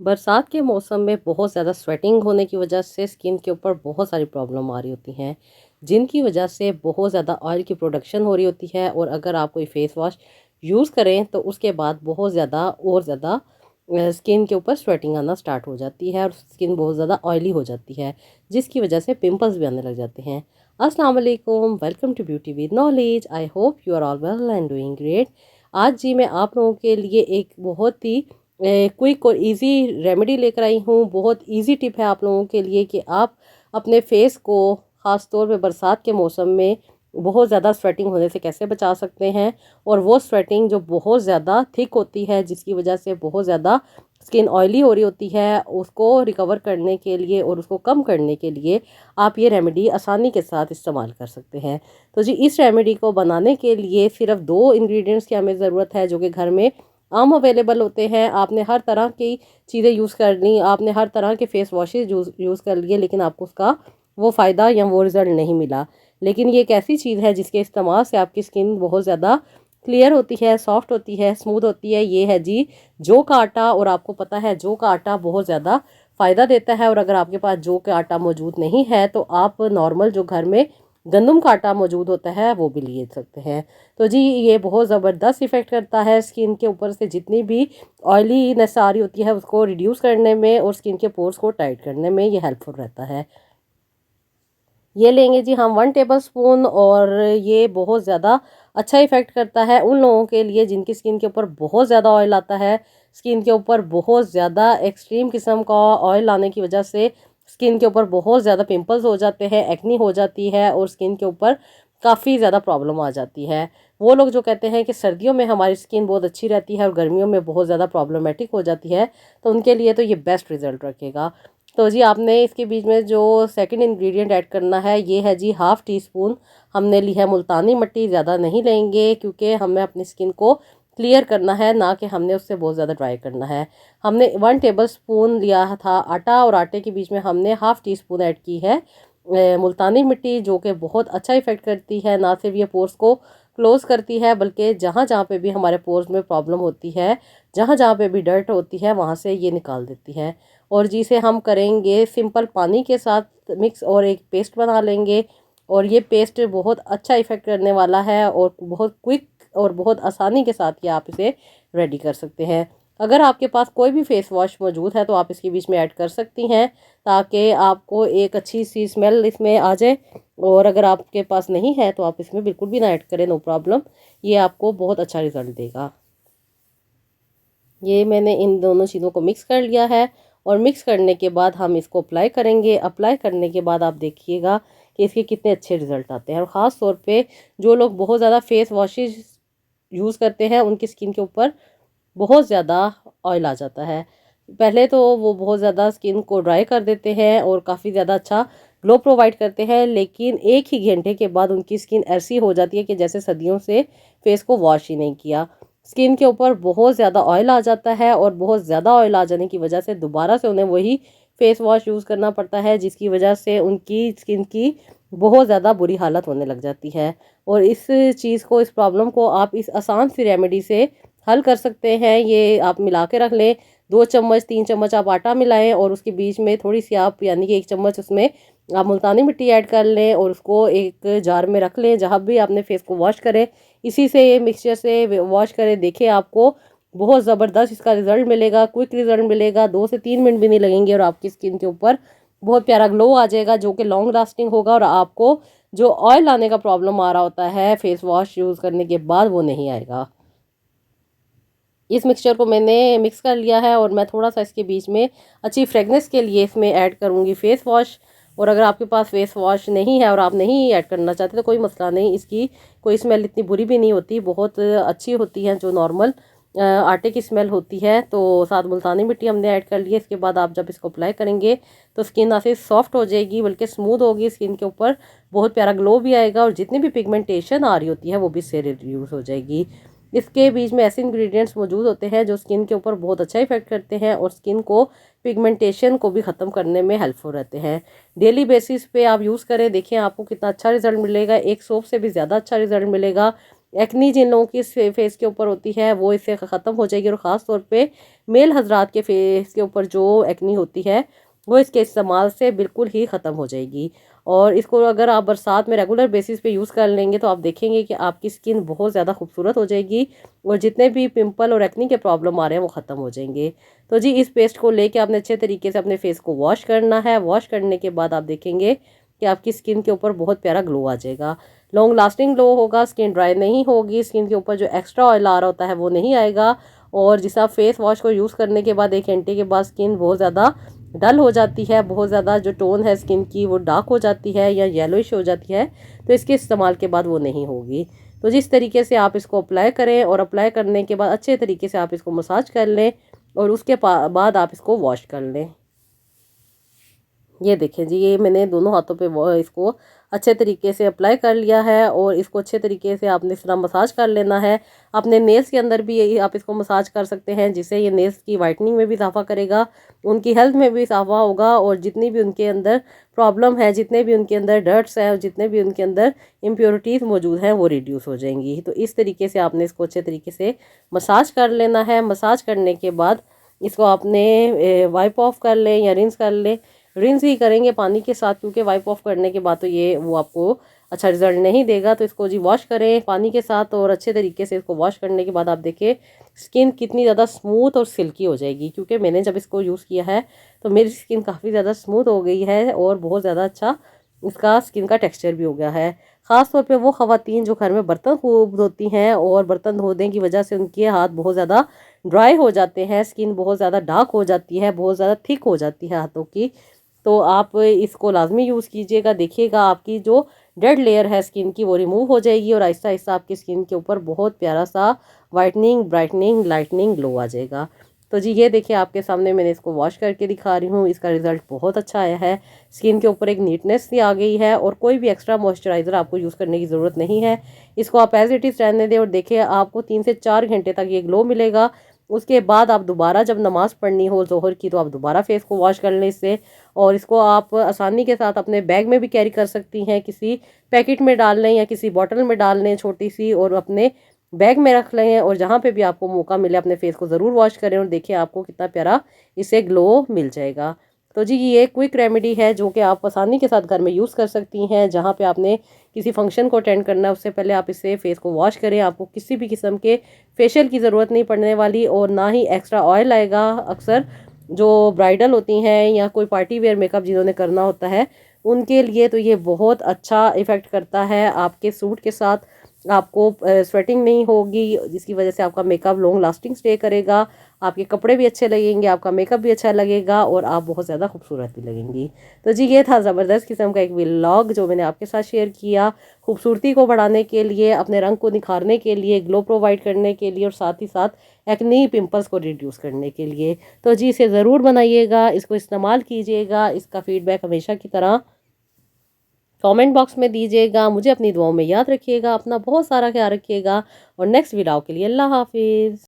बरसात के मौसम में बहुत ज़्यादा स्वेटिंग होने की वजह से स्किन के ऊपर बहुत सारी प्रॉब्लम आ रही होती हैं, जिनकी वजह से बहुत ज़्यादा ऑयल की प्रोडक्शन हो रही होती है। और अगर आप कोई फेस वॉश यूज़ करें तो उसके बाद बहुत ज़्यादा और ज़्यादा स्किन के ऊपर स्वेटिंग आना स्टार्ट हो जाती है और स्किन बहुत ज़्यादा ऑयली हो जाती है, जिसकी वजह से पिंपल्स भी आने लग जाते हैं। अस्सलाम वालेकुम, welcome to beauty with knowledge. I hope you are all well and doing great. आज जी मैं आप लोगों के लिए एक बहुत ही क्विक और इजी रेमेडी लेकर आई हूँ। बहुत इजी टिप है आप लोगों के लिए कि आप अपने फेस को ख़ास तौर पे बरसात के मौसम में बहुत ज़्यादा स्वेटिंग होने से कैसे बचा सकते हैं। और वो स्वेटिंग जो बहुत ज़्यादा थिक होती है, जिसकी वजह से बहुत ज़्यादा स्किन ऑयली हो रही होती है, उसको रिकवर करने के लिए और उसको कम करने के लिए आप ये रेमेडी आसानी के साथ इस्तेमाल कर सकते हैं। तो जी इस रेमेडी को बनाने के लिए सिर्फ 2 इंग्रेडिएंट्स की हमें ज़रूरत है, जो कि घर में आम अवेलेबल होते हैं। आपने हर तरह की चीज़ें यूज़ कर ली, आपने हर तरह के फेस वॉशेज़ यूज़ कर लिए, लेकिन आपको उसका वो फ़ायदा या वो रिज़ल्ट नहीं मिला। लेकिन ये एक ऐसी चीज़ है जिसके इस्तेमाल से आपकी स्किन बहुत ज़्यादा क्लियर होती है, सॉफ्ट होती है, स्मूथ होती है। ये है जी जौ का आटा। और आपको पता है जौ का आटा बहुत ज़्यादा फ़ायदा देता है। और अगर आपके पास जौ का आटा मौजूद नहीं है तो आप नॉर्मल जो घर में गंदम का आटा मौजूद होता है वो भी ले सकते हैं। तो जी ये बहुत ज़बरदस्त इफ़ेक्ट करता है स्किन के ऊपर से जितनी भी ऑयलीनेस आ रही होती है उसको रिड्यूस करने में और स्किन के पोर्स को टाइट करने में ये हेल्पफुल रहता है। ये लेंगे जी हम 1 टेबल स्पून। और ये बहुत ज़्यादा अच्छा इफ़ेक्ट करता है उन लोगों के लिए जिनकी स्किन के ऊपर बहुत ज़्यादा ऑयल आता है। स्किन के ऊपर बहुत ज़्यादा एक्सट्रीम किस्म का ऑयल आने की वजह से स्किन के ऊपर बहुत ज़्यादा पिंपल्स हो जाते हैं, एक्नी हो जाती है और स्किन के ऊपर काफ़ी ज़्यादा प्रॉब्लम आ जाती है। वो लोग जो कहते हैं कि सर्दियों में हमारी स्किन बहुत अच्छी रहती है और गर्मियों में बहुत ज़्यादा प्रॉब्लमेटिक हो जाती है, तो उनके लिए तो ये बेस्ट रिज़ल्ट रखेगा। तो जी आपने इसके बीच में जो सेकंड इंग्रेडिएंट ऐड करना है ये है जी 1/2 टी स्पून हमने ली है मुल्तानी मिट्टी। ज़्यादा नहीं लेंगे क्योंकि हमें अपनी स्किन को क्लियर करना है, ना कि हमने उससे बहुत ज़्यादा ड्राई करना है। हमने 1 टेबल स्पून लिया था आटा और आटे के बीच में हमने 1/2 टी स्पून ऐड की है मुल्तानी मिट्टी, जो कि बहुत अच्छा इफ़ेक्ट करती है। ना सिर्फ ये पोर्स को क्लोज़ करती है बल्कि जहाँ जहाँ पे भी हमारे पोर्स में प्रॉब्लम होती है, जहाँ जहाँ पे भी डर्ट होती है वहाँ से ये निकाल देती है। और जिसे हम करेंगे सिंपल पानी के साथ मिक्स और एक पेस्ट बना लेंगे। और ये पेस्ट बहुत अच्छा इफ़ेक्ट करने वाला है और बहुत क्विक और बहुत आसानी के साथ ये आप इसे रेडी कर सकते हैं। अगर आपके पास कोई भी फेस वॉश मौजूद है तो आप इसके बीच में ऐड कर सकती हैं, ताकि आपको एक अच्छी सी स्मेल इसमें आ जाए। और अगर आपके पास नहीं है तो आप इसमें बिल्कुल भी ना ऐड करें, नो प्रॉब्लम। ये आपको बहुत अच्छा रिज़ल्ट देगा। ये मैंने इन दोनों चीज़ों को मिक्स कर लिया है और मिक्स करने के बाद हम इसको अप्लाई करेंगे। अप्लाई करने के बाद आप देखिएगा कि इसके कितने अच्छे रिज़ल्ट आते हैं। और ख़ास तौर पे जो लोग बहुत ज़्यादा फेस वॉशेस यूज़ करते हैं उनकी स्किन के ऊपर बहुत ज़्यादा ऑयल आ जाता है। पहले तो वो बहुत ज़्यादा स्किन को ड्राई कर देते हैं और काफ़ी ज़्यादा अच्छा ग्लो प्रोवाइड करते हैं, लेकिन एक ही घंटे के बाद उनकी स्किन ऐसी हो जाती है कि जैसे सदियों से फेस को वॉश ही नहीं किया। स्किन के ऊपर बहुत ज़्यादा ऑयल आ जाता है और बहुत ज़्यादा ऑयल आ जाने की वजह से दोबारा से उन्हें वही फेस वॉश यूज़ करना पड़ता है, जिसकी वजह से उनकी स्किन की बहुत ज़्यादा बुरी हालत होने लग जाती है। और इस चीज़ को, इस प्रॉब्लम को आप इस आसान सी रेमेडी से हल कर सकते हैं। ये आप मिला के रख लें, 2 चम्मच 3 चम्मच आप आटा मिलाएं और उसके बीच में थोड़ी सी आप यानी कि 1 चम्मच उसमें आप मुल्तानी मिट्टी ऐड कर लें और उसको एक जार में रख लें जहाँ भी आपने फेस को वॉश करें। इसी से ये मिक्सचर से वॉश करें, देखिए आपको बहुत ज़बरदस्त इसका रिज़ल्ट मिलेगा, क्विक रिज़ल्ट मिलेगा। 2 से 3 मिनट भी नहीं लगेंगे और आपकी स्किन के ऊपर बहुत प्यारा ग्लो आ जाएगा, जो कि लॉन्ग लास्टिंग होगा। और आपको जो ऑयल आने का प्रॉब्लम आ रहा होता है फेस वॉश यूज़ करने के बाद, वो नहीं आएगा। इस मिक्सचर को मैंने मिक्स कर लिया है और मैं थोड़ा सा इसके बीच में अच्छी फ्रेगनेंस के लिए इसमें ऐड करूँगी फेस वॉश। और अगर आपके पास फेस वॉश नहीं है और आप नहीं ऐड करना चाहते तो कोई मसला नहीं, इसकी कोई स्मेल इतनी बुरी भी नहीं होती, बहुत अच्छी होती है जो नॉर्मल आटे की स्मेल होती है। तो साथ मुल्तानी मिट्टी हमने ऐड कर ली है। इसके बाद आप जब इसको अप्लाई करेंगे तो स्किन ना सिर्फ सॉफ्ट हो जाएगी बल्कि स्मूथ होगी, स्किन के ऊपर बहुत प्यारा ग्लो भी आएगा और जितनी भी पिगमेंटेशन आ रही होती है वो भी इससे रिड्यूस हो जाएगी। इसके बीच में ऐसे इंग्रेडिएंट्स मौजूद होते हैं जो स्किन के ऊपर बहुत अच्छा इफेक्ट करते हैं और स्किन को पिगमेंटेशन को भी ख़त्म करने में हेल्पफुल रहते हैं। डेली बेसिस पे आप यूज़ करें, देखिए आपको कितना अच्छा रिजल्ट मिलेगा। एक सोप से भी ज़्यादा अच्छा रिजल्ट मिलेगा। एक्नी जिन लोगों की फेस के ऊपर होती है वो इससे ख़त्म हो जाएगी। और ख़ास तौर पे मेल हजरात के फेस के ऊपर जो एक्नी होती है वो इसके इस्तेमाल से बिल्कुल ही ख़त्म हो जाएगी। और इसको अगर आप बरसात में रेगुलर बेसिस पे यूज़ कर लेंगे तो आप देखेंगे कि आपकी स्किन बहुत ज़्यादा खूबसूरत हो जाएगी और जितने भी पिंपल और एक्नी के प्रॉब्लम आ रहे हैं वो ख़त्म हो जाएंगे। तो जी इस पेस्ट को लेके आपने अच्छे तरीके से अपने फेस को वॉश करना है। वॉश करने के बाद आप देखेंगे कि आपकी स्किन के ऊपर बहुत प्यारा ग्लो आ जाएगा, लॉन्ग लास्टिंग ग्लो होगा, स्किन ड्राई नहीं होगी, स्किन के ऊपर जो एक्स्ट्रा ऑयल आ रहा होता है वो नहीं आएगा। और जिस आप फेस वॉश को यूज़ करने के बाद 1 घंटे के बाद स्किन बहुत ज़्यादा डल हो जाती है, बहुत ज़्यादा जो टोन है स्किन की वो डार्क हो जाती है या येलोइश हो जाती है, तो इसके इस्तेमाल के बाद वो नहीं होगी। तो जिस तरीके से आप इसको अप्लाई करें और अप्लाई करने के बाद अच्छे तरीके से आप इसको मसाज कर लें और उसके बाद आप इसको वॉश कर लें। ये देखें जी, ये मैंने दोनों हाथों पे वो इसको अच्छे तरीके से अप्लाई कर लिया है और इसको अच्छे तरीके से आपने इस तरह मसाज कर लेना है। अपने नेल्स के अंदर भी यही आप इसको मसाज कर सकते हैं, जिससे ये नेल्स की वाइटनिंग में भी इजाफा करेगा, उनकी हेल्थ में भी इजाफा होगा और जितनी भी उनके अंदर प्रॉब्लम है, जितने भी उनके अंदर डर्ट्स हैं, जितने भी उनके अंदर इम्प्योरिटीज़ मौजूद हैं वो रिड्यूस हो जाएंगी। तो इस तरीके से आपने इसको अच्छे तरीके से मसाज कर लेना है। मसाज करने के बाद इसको आपने वाइप ऑफ कर लें या रिंस कर लें। रिंस ही करेंगे पानी के साथ, क्योंकि वाइप ऑफ करने के बाद तो ये वो आपको अच्छा रिजल्ट नहीं देगा। तो इसको जी वॉश करें पानी के साथ और अच्छे तरीके से इसको वॉश करने के बाद आप देखिए स्किन कितनी ज़्यादा स्मूथ और सिल्की हो जाएगी। क्योंकि मैंने जब इसको यूज़ किया है तो मेरी स्किन काफ़ी ज़्यादा स्मूथ हो गई है और बहुत ज़्यादा अच्छा इसका स्किन का टेक्सचर भी हो गया है। ख़ास तौर पे वो ख़वातीन जो घर में बर्तन खूब धोती हैं और बर्तन धोने की वजह से उनके हाथ बहुत ज़्यादा ड्राई हो जाते हैं, स्किन बहुत ज़्यादा डार्क हो जाती है, बहुत ज़्यादा थिक हो जाती है हाथों की, तो आप इसको लाजमी यूज़ कीजिएगा। देखिएगा आपकी जो डेड लेयर है स्किन की वो रिमूव हो जाएगी और आहिस्ता आहिस्ता आपकी स्किन के ऊपर बहुत प्यारा सा वाइटनिंग, ब्राइटनिंग, लाइटनिंग ग्लो आ जाएगा। तो जी ये देखिए आपके सामने मैंने इसको वॉश करके दिखा रही हूँ, इसका रिज़ल्ट बहुत अच्छा आया है। स्किन के ऊपर एक नीटनेस सी आ गई है और कोई भी एक्स्ट्रा मॉइस्चराइज़र आपको यूज़ करने की ज़रूरत नहीं है। इसको आप एज इट इज़ रहने दें और देखिए आपको 3 से 4 घंटे तक ये ग्लो मिलेगा। उसके बाद आप दोबारा जब नमाज़ पढ़नी हो ज़ोहर की तो आप दोबारा फेस को वॉश कर लें इससे। और इसको आप आसानी के साथ अपने बैग में भी कैरी कर सकती हैं, किसी पैकेट में डाल लें या किसी बॉटल में डाल लें छोटी सी और अपने बैग में रख लें और जहाँ पे भी आपको मौका मिले अपने फेस को ज़रूर वॉश करें और देखिए आपको कितना प्यारा इससे ग्लो मिल जाएगा। तो जी ये क्विक रेमेडी है जो कि आप आसानी के साथ घर में यूज़ कर सकती हैं। जहाँ पे आपने किसी फंक्शन को अटेंड करना है उससे पहले आप इससे फेस को वॉश करें, आपको किसी भी किस्म के फेशियल की ज़रूरत नहीं पड़ने वाली और ना ही एक्स्ट्रा ऑयल आएगा। अक्सर जो ब्राइडल होती हैं या कोई पार्टी वेयर मेकअप जिन्होंने करना होता है उनके लिए तो ये बहुत अच्छा इफ़ेक्ट करता है। आपके सूट के साथ आपको स्वेटिंग नहीं होगी, जिसकी वजह से आपका मेकअप लॉन्ग लास्टिंग स्टे करेगा, आपके कपड़े भी अच्छे लगेंगे, आपका मेकअप भी अच्छा लगेगा और आप बहुत ज़्यादा खूबसूरत भी लगेंगी। तो जी ये था ज़बरदस्त किस्म का एक व्लॉग जो मैंने आपके साथ शेयर किया, खूबसूरती को बढ़ाने के लिए, अपने रंग को निखारने के लिए, ग्लो प्रोवाइड करने के लिए और साथ ही साथ एक्नी पिंपल्स को रिड्यूस करने के लिए। तो जी इसे ज़रूर बनाइएगा, इसको इस्तेमाल कीजिएगा। इसका फीडबैक हमेशा की तरह कमेंट बॉक्स में दीजिएगा। मुझे अपनी दुआओं में याद रखिएगा, अपना बहुत सारा ख्याल रखिएगा और नेक्स्ट वीडियो के लिए अल्लाह हाफिज़।